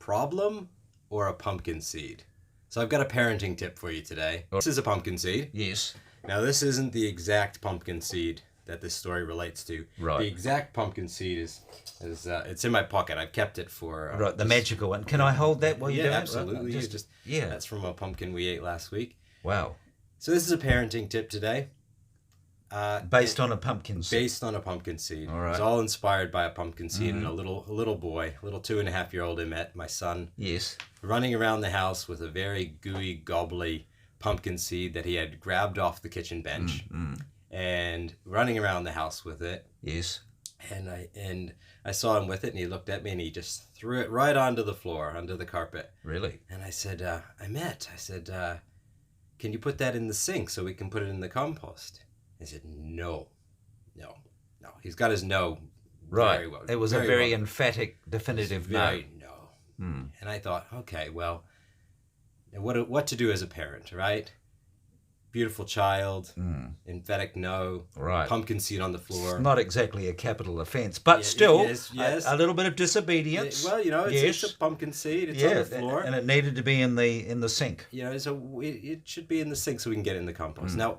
problem or a pumpkin seed? So I've got a parenting tip for you today. This is a pumpkin seed. Yes. Now, this isn't the exact pumpkin seed that this story relates to. Right. The exact pumpkin seed is it's in my pocket. I've kept it for... Right, the magical one. Can I hold that while you do it? Absolutely. Yeah. That's from a pumpkin we ate last week. Wow. So this is a parenting tip today. Based on a pumpkin seed. Based on a pumpkin seed. All right. It's all inspired by a pumpkin seed and a little boy, a little 2.5-year-old Emmett, my son, Yes. running around the house with a very gooey, gobbly pumpkin seed that he had grabbed off the kitchen bench and running around the house with it. Yes. And I saw him with it, and he looked at me, and he just threw it right onto the floor, onto the carpet. Really? And I said, Emmett, can you put that in the sink so we can put it in the compost? He said, no. He's got his no Right. very well. It was a very emphatic, definitive no. Very no. And I thought, okay, well, what to do as a parent, right? Beautiful child, emphatic no, Right. pumpkin seed on the floor. It's not exactly a capital offence, but still, yes. A little bit of disobedience. Well, it's a pumpkin seed. It's on the floor. And it needed to be in the sink. So it should be in the sink so we can get it in the compost. Now,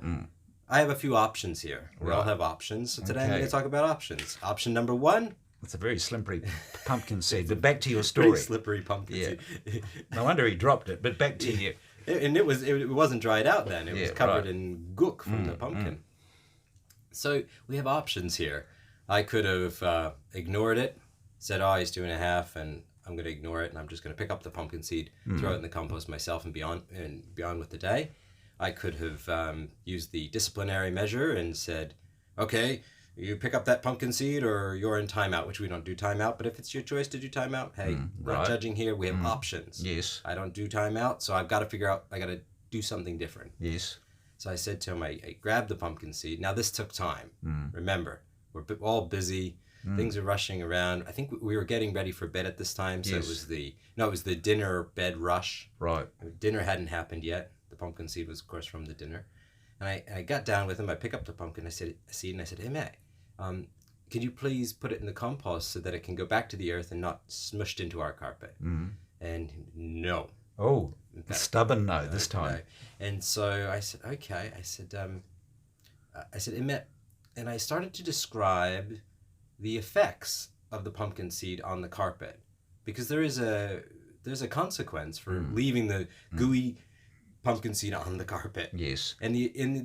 I have a few options here. We all have options. So today I'm going to talk about options. Option number 1. It's a very slippery pumpkin seed. But back to your story. Pretty slippery pumpkin seed. No wonder he dropped it. But back to you. And it wasn't dried out then. It was covered in gook from the pumpkin. So we have options here. I could have ignored it, said, he's 2.5, and I'm going to ignore it, and I'm just going to pick up the pumpkin seed, throw it in the compost myself, and beyond with the day. I could have used the disciplinary measure and said, okay, you pick up that pumpkin seed or you're in timeout, which we don't do timeout, but if it's your choice to do timeout, hey, not judging here, we have options. Yes. I don't do timeout, so I've got to figure out, I got to do something different. Yes. So I said to him, I grabbed the pumpkin seed. Now this took time. Remember, we're all busy. Things are rushing around. I think we were getting ready for bed at this time, so it was the dinner bed rush. Right. Dinner hadn't happened yet. The pumpkin seed was, of course, from the dinner. And I got down with him. I picked up the pumpkin seed, and I said, hey, Matt, can you please put it in the compost so that it can go back to the earth and not smushed into our carpet? And no. Oh, stubborn no this time. No. And so I said, okay. I said, Emmett, and I started to describe the effects of the pumpkin seed on the carpet, because there's a consequence for leaving the gooey pumpkin seed on the carpet. Yes. And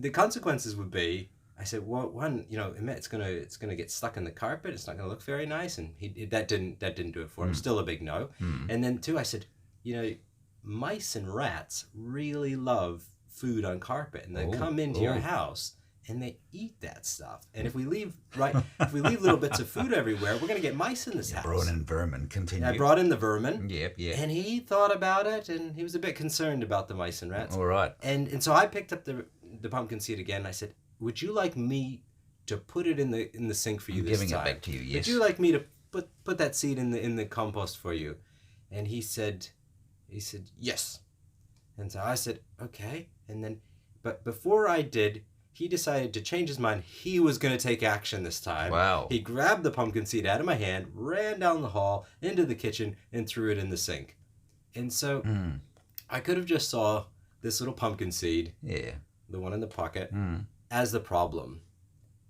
the consequences would be, I said, well, one, Emmett, it's gonna get stuck in the carpet. It's not gonna look very nice, and that didn't do it for him. Still a big no. And then 2, I said, mice and rats really love food on carpet, and they come into your house and they eat that stuff. And if we leave little bits of food everywhere, we're gonna get mice in this house. Brought in vermin. Continue. I brought in the vermin. Yep. And he thought about it, and he was a bit concerned about the mice and rats. All right. And so I picked up the pumpkin seed again. And I said, would you like me to put it in the sink for you this time? Giving it back to you. Yes. Would you like me to put that seed in the compost for you? And he said yes. And so I said, okay. And then, but before I did, he decided to change his mind. He was going to take action this time. Wow. He grabbed the pumpkin seed out of my hand, ran down the hall, into the kitchen, and threw it in the sink. And so I could have just saw this little pumpkin seed, the one in the pocket, as the problem.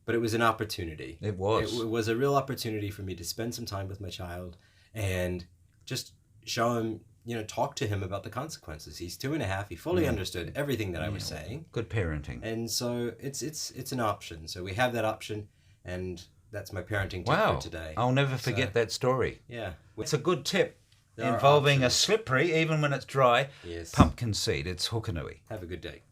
But it was an opportunity. It was. It was a real opportunity for me to spend some time with my child and just show him, talk to him about the consequences. He's 2.5. He fully understood everything that I was saying. Good parenting. And so it's an option. So we have that option, and that's my parenting tip for today. I'll never forget that story. Yeah. It's a good tip involving a slippery, even when it's dry, pumpkin seed. It's Hokanui. Have a good day.